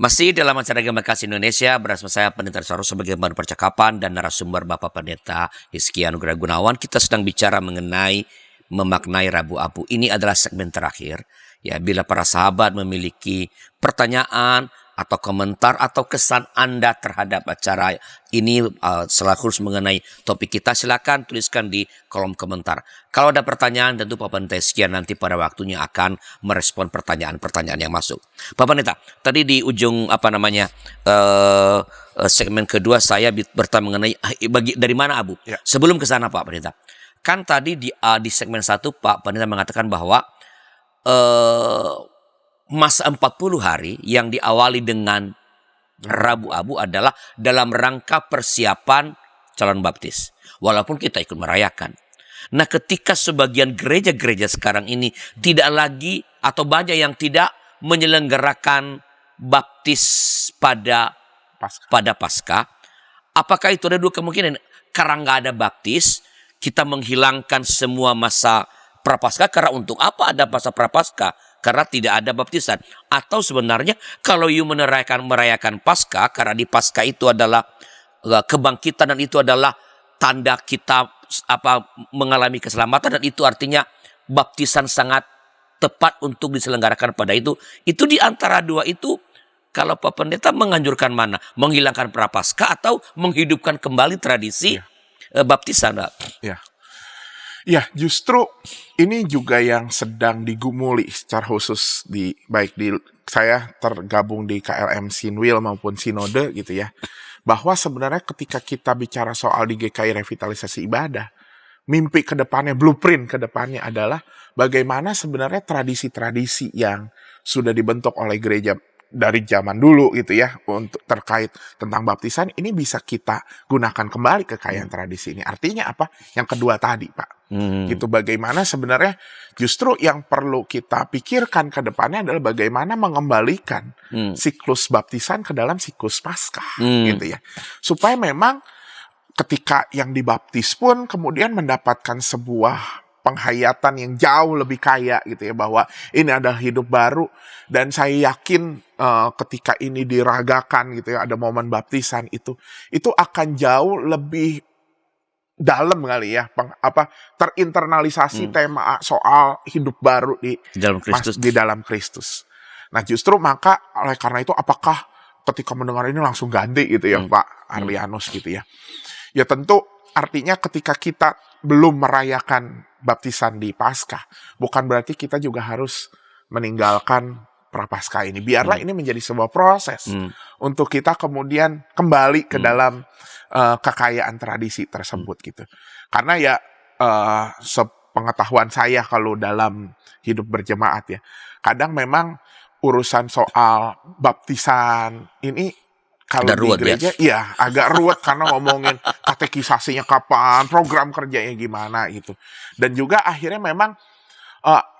Masih dalam acara Gema Kasih Indonesia bersama saya Pendeta Saros sebagai bahan percakapan dan narasumber Bapak Pendeta Hizki Anugrah Gunawan. Kita sedang bicara mengenai memaknai Rabu Abu. Ini adalah segmen terakhir. Ya, bila para sahabat memiliki pertanyaan atau komentar atau kesan Anda terhadap acara ini selaku mengenai topik kita, silakan tuliskan di kolom komentar. Kalau ada pertanyaan, tentu Pak Pendeta Sekian nanti pada waktunya akan merespon pertanyaan-pertanyaan yang masuk. Pak Pendeta, tadi di ujung segmen kedua saya bertanya mengenai dari mana Abu. Ya. Sebelum ke sana Pak Pendeta, kan tadi di segmen 1 Pak Pendeta mengatakan bahwa masa 40 hari yang diawali dengan Rabu Abu adalah dalam rangka persiapan calon baptis. Walaupun kita ikut merayakan. Nah, ketika sebagian gereja-gereja sekarang ini tidak lagi atau banyak yang tidak menyelenggarakan baptis pada Paskah, apakah itu ada dua kemungkinan? Karena nggak ada baptis, kita menghilangkan semua masa Prapaskah. Karena untuk apa ada masa Prapaskah? Karena tidak ada baptisan. Atau sebenarnya kalau you merayakan Paskah, karena di Paskah itu adalah kebangkitan dan itu adalah tanda kita mengalami keselamatan, dan itu artinya baptisan sangat tepat untuk diselenggarakan pada itu. Itu di antara dua itu, kalau Pak Pendeta menganjurkan mana? Menghilangkan Prapaskah atau menghidupkan kembali tradisi baptisan? Ya. Ya, justru ini juga yang sedang digumuli secara khusus baik di saya tergabung di KLM Sinwil maupun Sinode gitu ya. Bahwa sebenarnya ketika kita bicara soal di GKI revitalisasi ibadah, mimpi ke depannya, blueprint ke depannya adalah bagaimana sebenarnya tradisi-tradisi yang sudah dibentuk oleh gereja dari zaman dulu gitu ya, untuk terkait tentang baptisan ini bisa kita gunakan kembali kekayaan tradisi ini. Artinya apa? Yang kedua tadi, Pak. Gitu, bagaimana sebenarnya justru yang perlu kita pikirkan ke depannya adalah bagaimana mengembalikan siklus baptisan ke dalam siklus Paskah gitu ya. Supaya memang ketika yang dibaptis pun kemudian mendapatkan sebuah penghayatan yang jauh lebih kaya gitu ya, bahwa ini adalah hidup baru. Dan saya yakin ketika ini diragakan gitu ya, ada momen baptisan itu akan jauh lebih dalam kali ya, terinternalisasi tema soal hidup baru di dalam Kristus. Nah, justru maka oleh karena itu apakah ketika mendengar ini langsung ganti gitu ya Pak Arlianus gitu ya. Ya tentu artinya ketika kita belum merayakan baptisan di Paskah, bukan berarti kita juga harus meninggalkan Prapaskah ini. Biarlah ini menjadi sebuah proses untuk kita kemudian kembali ke dalam kekayaan tradisi tersebut gitu. Karena ya sepengetahuan saya kalau dalam hidup berjemaat ya. Kadang memang urusan soal baptisan ini kalau Agak di ruwet, gereja ya agak ruwet karena ngomongin katekisasinya kapan, program kerjanya gimana gitu. Dan juga akhirnya memang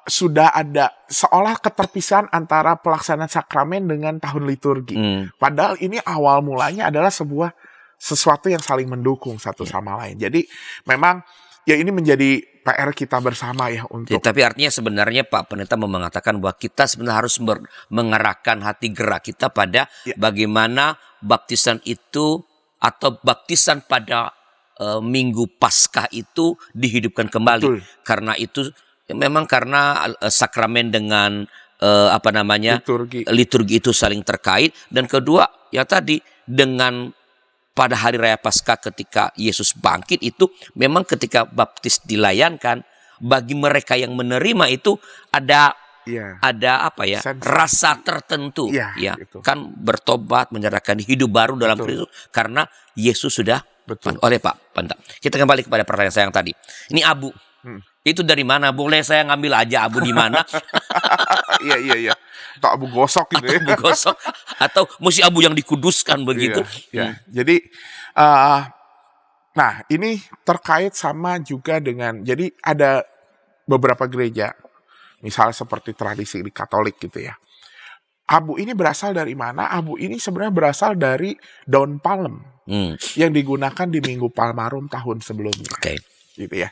sudah ada seolah keterpisahan antara pelaksanaan sakramen dengan tahun liturgi. Padahal ini awal mulanya adalah sesuatu yang saling mendukung satu sama lain. Jadi memang ya ini menjadi PR kita bersama ya untuk. Tapi artinya sebenarnya Pak Pendeta mau mengatakan bahwa kita sebenarnya harus mengerahkan hati gerak kita pada bagaimana baptisan itu atau baptisan pada Minggu Paskah itu dihidupkan kembali. Betul. Karena itu memang karena sakramen dengan liturgi itu saling terkait, dan kedua ya tadi dengan pada hari raya Paskah ketika Yesus bangkit itu memang ketika baptis dilayankan bagi mereka yang menerima itu ada rasa tertentu gitu. Kan bertobat, menyerahkan hidup baru dalam Kristus karena Yesus sudah oleh Pak Pendeta. Kita kembali kepada pertanyaan saya yang tadi. Ini abu. Itu dari mana? Boleh saya ngambil aja abu di mana? Iya. Atau abu gosok gitu ya. Abu gosok atau mesti abu yang dikuduskan begitu. Iya. Jadi nah ini terkait sama juga dengan, jadi ada beberapa gereja misalnya seperti tradisi di Katolik gitu ya. Abu ini berasal dari mana? Abu ini sebenarnya berasal dari daun palem yang digunakan di Minggu Palmarum tahun sebelumnya. Gitu ya.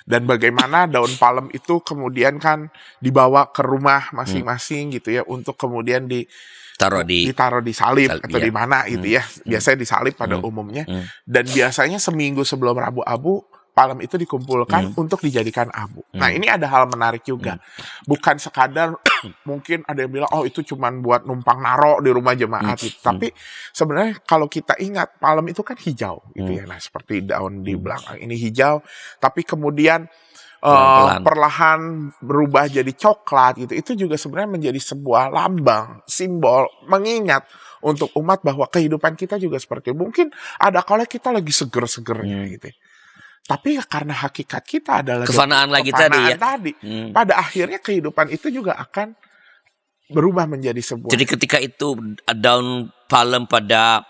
Dan bagaimana daun palem itu kemudian kan dibawa ke rumah masing-masing gitu ya, untuk kemudian ditaruh di salib atau di mana gitu ya. Biasanya di salib pada umumnya. Dan biasanya seminggu sebelum Rabu Abu, palem itu dikumpulkan untuk dijadikan abu. Nah ini ada hal menarik juga. Bukan sekadar mungkin ada yang bilang, oh itu cuman buat numpang naro di rumah jemaat gitu. Tapi sebenarnya kalau kita ingat, palem itu kan hijau gitu ya. Nah seperti daun di belakang ini hijau, tapi kemudian perlahan berubah jadi coklat gitu. Itu juga sebenarnya menjadi sebuah lambang, simbol, mengingat untuk umat bahwa kehidupan kita juga seperti mungkin ada kalau kita lagi seger-segernya gitu. Tapi karena hakikat kita adalah kefanaan tadi. Pada akhirnya kehidupan itu juga akan berubah menjadi sebuah. Jadi ketika itu daun palem pada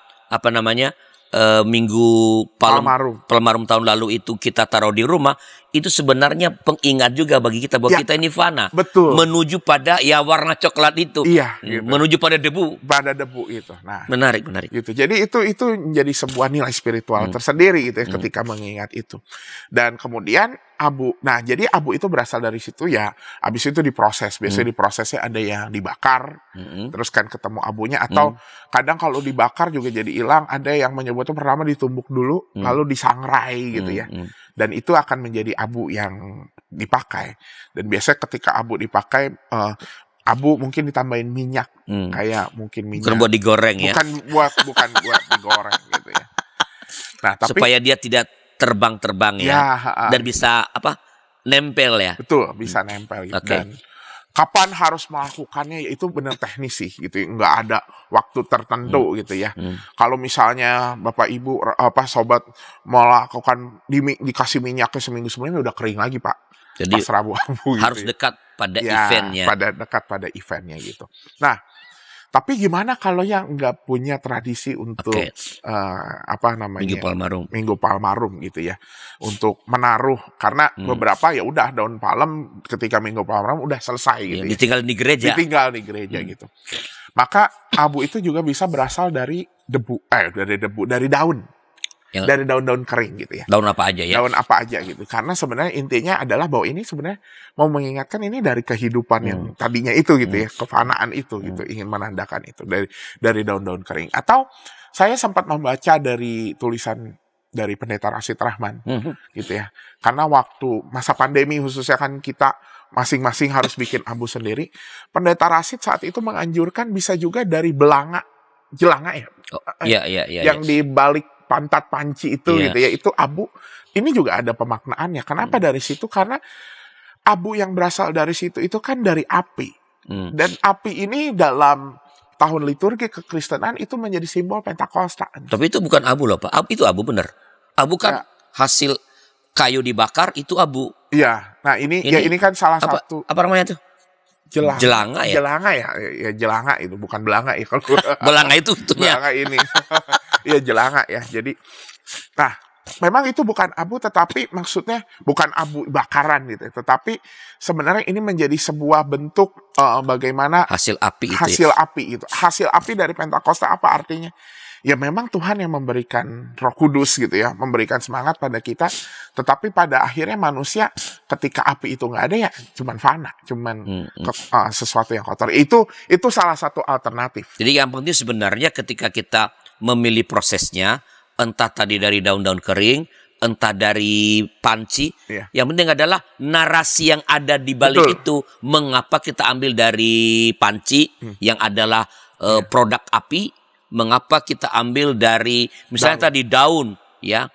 Minggu Palmarum tahun lalu itu kita taruh di rumah, itu sebenarnya pengingat juga bagi kita bahwa kita ini fana. Betul. Menuju pada warna coklat itu. Iya. Gitu. Menuju pada debu. Pada debu itu. Nah, menarik. Gitu. Jadi itu menjadi sebuah nilai spiritual tersendiri gitu ya, ketika mengingat itu. Dan kemudian abu. Nah, jadi abu itu berasal dari situ ya. Habis itu diproses. Biasanya diprosesnya ada yang dibakar, terus kan ketemu abunya, atau kadang kalau dibakar juga jadi hilang. Ada yang menyebutnya pertama ditumbuk dulu, lalu disangrai gitu ya. Dan itu akan menjadi abu yang dipakai. Dan biasanya ketika abu dipakai, abu mungkin ditambahin minyak, kayak mungkin minyak. Bukan buat digoreng ya. Bukan buat digoreng gitu ya. Nah, tapi supaya dia tidak terbang ya. Dan bisa nempel ya. Betul, bisa nempel gitu. Okay. Dan kapan harus melakukannya, ya itu benar teknis sih gitu. Nggak ada waktu tertentu gitu ya. Kalau misalnya Bapak Ibu sobat melakukan dikasih minyaknya seminggu sebelumnya udah kering lagi Pak. Jadi pas Rabu Abu harus gitu dekat pada ya, eventnya. Dekat pada eventnya gitu. Nah, tapi gimana kalau yang nggak punya tradisi untuk Minggu Palmarum gitu ya, untuk menaruh, karena beberapa ya udah daun palem ketika Minggu Palmarum udah selesai gitu ya. Ditinggal di gereja. Gitu. Maka abu itu juga bisa berasal dari dari daun. Dari daun-daun kering gitu ya. Daun apa aja ya? Daun apa aja gitu. Karena sebenarnya intinya adalah bahwa ini sebenarnya mau mengingatkan ini dari kehidupan yang tadinya itu gitu ya, kefanaan itu gitu, ingin menandakan itu dari daun-daun kering. Atau saya sempat membaca dari tulisan dari Pendeta Rashid Rahman gitu ya. Karena waktu masa pandemi khususnya kan kita masing-masing harus bikin abu sendiri. Pendeta Rashid saat itu menganjurkan bisa juga dari jelanga ya. Yang di balik pantat panci itu gitu ya, itu abu. Ini juga ada pemaknaannya. Kenapa dari situ? Karena abu yang berasal dari situ itu kan dari api. Dan api ini dalam tahun liturgi kekristenan itu menjadi simbol Pentakosta. Tapi itu bukan abu loh Pak. Itu abu bener. Abu kan hasil kayu dibakar itu abu. Iya. Nah, ini kan salah satu Apa namanya tuh? Jelanga ya? Jelanga ya. Ya jelanga itu, bukan belanga ya kalau. Belanga itu itunya. Belanga ini. Iya, jelanga ya. Jadi nah, memang itu bukan abu, tetapi maksudnya bukan abu bakaran gitu. Tetapi sebenarnya ini menjadi sebuah bentuk bagaimana Hasil api itu. hasil api itu. Hasil api dari Pentakosta apa artinya? Ya memang Tuhan yang memberikan Roh Kudus gitu ya, memberikan semangat pada kita. Tetapi pada akhirnya manusia ketika api itu nggak ada ya, cuman fana, cuman sesuatu yang kotor. Itu salah satu alternatif. Jadi yang penting sebenarnya ketika kita memilih prosesnya, entah tadi dari daun-daun kering, entah dari panci, yang penting adalah narasi yang ada di balik itu. Mengapa kita ambil dari panci yang adalah produk api? Mengapa kita ambil dari misalnya tadi daun, ya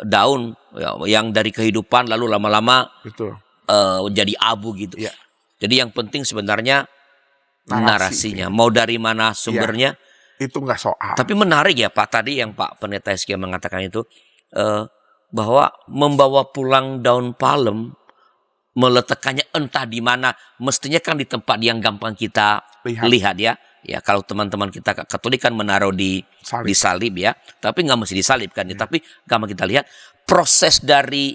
daun yang dari kehidupan lalu lama-lama jadi abu gitu. Jadi yang penting sebenarnya narasinya, mau dari mana sumbernya. Itu nggak soal. Tapi menarik ya Pak, tadi yang Pak Pendeta Hizkia mengatakan itu, bahwa membawa pulang daun palem, meletakkannya entah di mana, mestinya kan di tempat yang gampang kita lihat ya. Ya kalau teman-teman kita Katolik kan menaruh di salib ya, tapi nggak mesti disalib kan. Tapi gampang kita lihat proses dari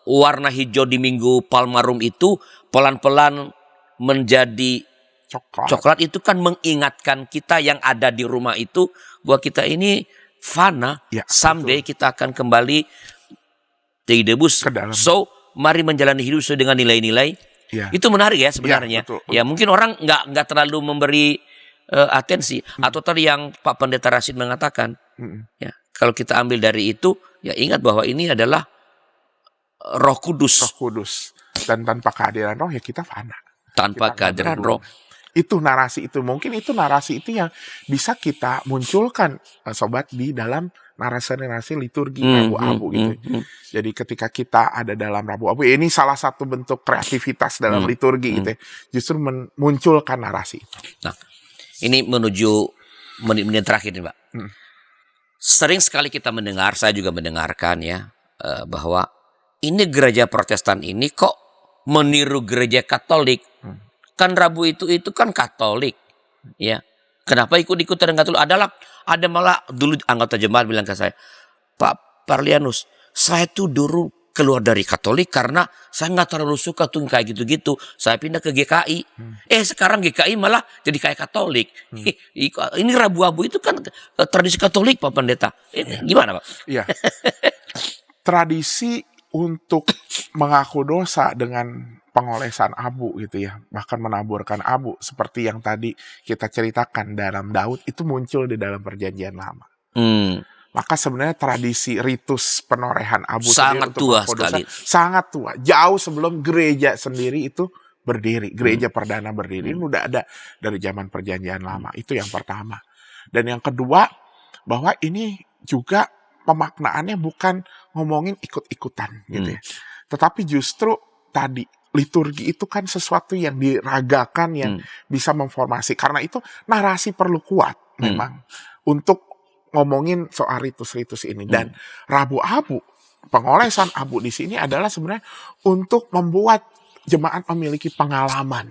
warna hijau di Minggu Palmarum itu pelan-pelan menjadi coklat itu kan mengingatkan kita yang ada di rumah itu bahwa kita ini fana, someday kita akan kembali debus. So mari menjalani hidup sesuai dengan nilai-nilai. Itu menarik ya sebenarnya. Ya mungkin orang nggak terlalu memberi atensi. Atau tadi yang Pak Pendeta Rashid mengatakan, ya kalau kita ambil dari itu, ya ingat bahwa ini adalah Roh Kudus. Dan tanpa kehadiran Roh ya kita fana. Tanpa kehadiran Roh. Itu narasi itu. Mungkin itu narasi itu yang bisa kita munculkan, sobat, di dalam narasi-narasi liturgi Rabu Abu gitu. Jadi ketika kita ada dalam Rabu Abu, ini salah satu bentuk kreativitas dalam liturgi gitu. Justru memunculkan narasi itu. Nah, ini menuju menit-menit terakhir nih Pak. Sering sekali kita mendengar, saya juga mendengarkan ya, bahwa ini gereja Protestan ini kok meniru gereja Katolik. Kan Rabu itu kan Katolik, ya. Kenapa ikut-ikutan dengan Katolik? Ada malah dulu anggota jemaat bilang ke saya, Pak Parlianus, saya tuh dulu keluar dari Katolik karena saya nggak terlalu suka tuh kayak gitu-gitu. Saya pindah ke GKI. Sekarang GKI malah jadi kayak Katolik. Ini Rabu Abu itu kan tradisi Katolik, Pak Pendeta. Gimana Pak? Iya. Tradisi untuk mengaku dosa dengan pengolesan abu gitu ya, bahkan menaburkan abu seperti yang tadi kita ceritakan dalam Daud itu muncul di dalam Perjanjian Lama. Maka sebenarnya tradisi ritus penorehan abu sangat tua sekali, sangat tua, jauh sebelum gereja sendiri itu berdiri, gereja perdana berdiri, ini udah ada dari zaman Perjanjian Lama. Itu yang pertama. Dan yang kedua, bahwa ini juga pemaknaannya bukan ngomongin ikut-ikutan gitu ya, tetapi justru tadi liturgi itu kan sesuatu yang diragakan, yang bisa memformasi. Karena itu narasi perlu kuat memang untuk ngomongin soal ritus-ritus ini. Dan Rabu Abu, pengolesan abu di sini adalah sebenarnya untuk membuat jemaat memiliki pengalaman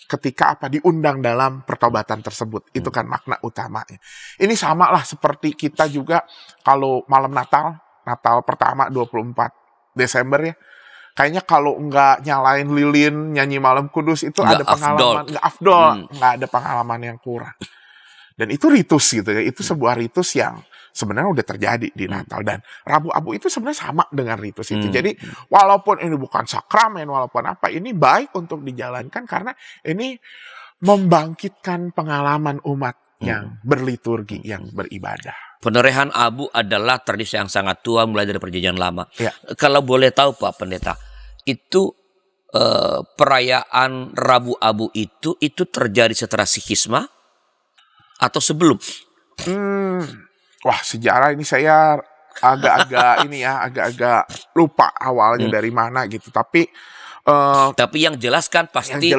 ketika diundang dalam pertobatan tersebut. Itu kan makna utamanya. Ini sama lah seperti kita juga kalau malam Natal pertama 24 Desember ya, kayaknya kalau nggak nyalain lilin, nyanyi malam kudus itu nggak ada pengalaman, nggak afdol, nggak ada pengalaman yang kurang. Dan itu ritus gitu ya, itu sebuah ritus yang sebenarnya udah terjadi di Natal. Dan Rabu Abu itu sebenarnya sama dengan ritus itu. Jadi walaupun ini bukan sakramen, walaupun apa, ini baik untuk dijalankan karena ini membangkitkan pengalaman umat yang berliturgi, yang beribadah. Penorehan abu adalah tradisi yang sangat tua mulai dari Perjanjian Lama. Kalau boleh tahu Pak Pendeta, itu perayaan Rabu Abu itu terjadi setelah Sikhisma atau sebelum? Wah, sejarah ini saya agak-agak lupa awalnya dari mana gitu. Tapi yang jelas kan pasti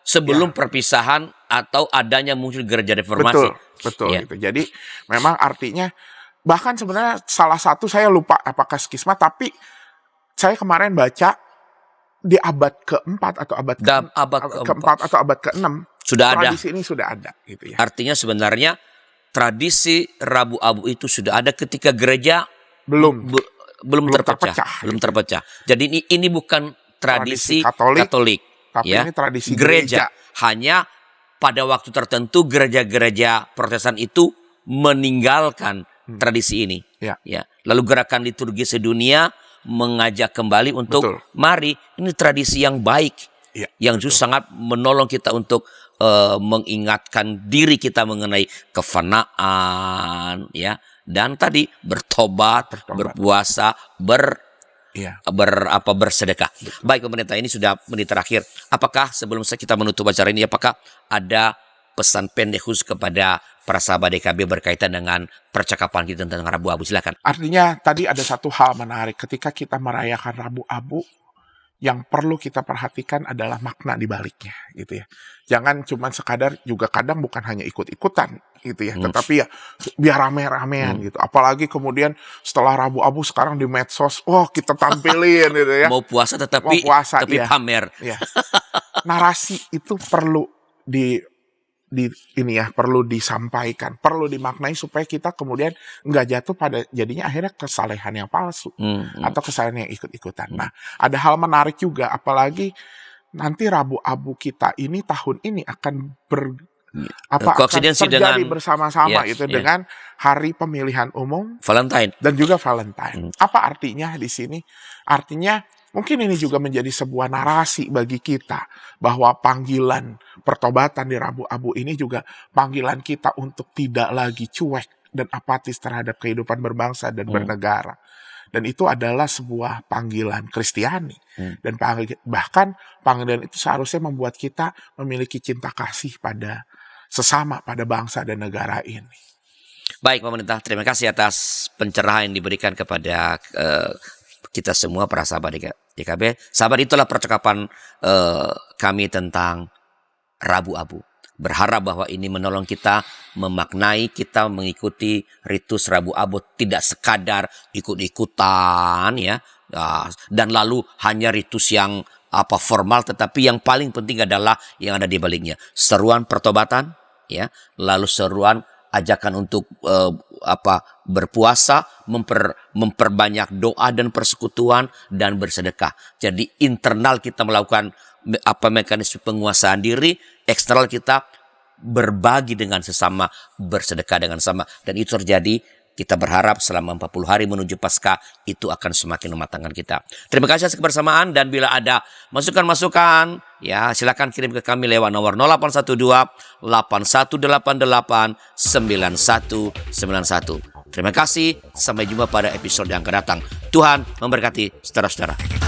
sebelum perpisahan atau adanya muncul gereja reformasi. Betul gitu. Jadi memang artinya Bahkan sebenarnya salah satu saya lupa apakah skisma, tapi saya kemarin baca di abad keempat atau abad keempat atau abad keenam sudah ada. Tradisi ini sudah ada gitu ya. Artinya sebenarnya tradisi Rabu Abu itu sudah ada ketika gereja belum terpecah. Jadi ini bukan tradisi Katolik tapi ya. Ini tradisi gereja. Hanya pada waktu tertentu gereja-gereja Protestan itu meninggalkan tradisi ini. Ya. Lalu gerakan liturgi sedunia mengajak kembali untuk mari, ini tradisi yang baik, yang justru sangat menolong kita untuk mengingatkan diri kita mengenai kefanaan, ya, dan tadi bertobat. Berpuasa, bersedekah. Baik pemerintah, ini sudah menit terakhir. Apakah sebelum kita menutup acara ini, apakah ada pesan pendek khusus kepada para sahabat DKB berkaitan dengan percakapan kita tentang Rabu Abu? Silakan. Artinya tadi ada satu hal menarik ketika kita merayakan Rabu Abu, yang perlu kita perhatikan adalah makna di baliknya gitu ya. Jangan cuma sekadar, juga kadang bukan hanya ikut-ikutan gitu ya, tetapi ya biar rame-ramean gitu. Apalagi kemudian setelah Rabu Abu sekarang di medsos, kita tampilin gitu ya. Mau puasa tapi pamer. Ya. Narasi itu perlu perlu disampaikan, perlu dimaknai supaya kita kemudian nggak jatuh pada jadinya akhirnya kesalehan yang palsu atau kesalehan yang ikut-ikutan. Nah, ada hal menarik juga, apalagi nanti Rabu Abu kita ini tahun ini akan terjadi bersama-sama dengan hari pemilihan umum Valentine dan juga Valentine. Apa artinya di sini? Artinya mungkin ini juga menjadi sebuah narasi bagi kita bahwa panggilan pertobatan di Rabu Abu ini juga panggilan kita untuk tidak lagi cuek dan apatis terhadap kehidupan berbangsa dan bernegara. Dan itu adalah sebuah panggilan Kristiani. Dan bahkan panggilan itu seharusnya membuat kita memiliki cinta kasih pada sesama, pada bangsa dan negara ini. Baik pemerintah, terima kasih atas pencerahan yang diberikan kepada kita semua para sahabat DKB. Sahabat, itulah percakapan kami tentang Rabu Abu. Berharap bahwa ini menolong kita memaknai, kita mengikuti ritus Rabu Abu tidak sekadar ikut-ikutan ya, dan lalu hanya ritus yang formal, tetapi yang paling penting adalah yang ada di baliknya, seruan pertobatan ya, lalu seruan ajakan untuk berpuasa, memperbanyak doa dan persekutuan dan bersedekah. Jadi internal kita melakukan mekanisme penguasaan diri, eksternal kita berbagi dengan sesama, bersedekah dengan sesama, dan itu terjadi. Kita berharap selama 40 hari menuju Paskah itu akan semakin mematangkan kita. Terima kasih atas kebersamaan, dan bila ada masukan-masukan ya silakan kirim ke kami lewat nomor 0812 8188 9191. Terima kasih, sampai jumpa pada episode yang akan datang. Tuhan memberkati saudara-saudara.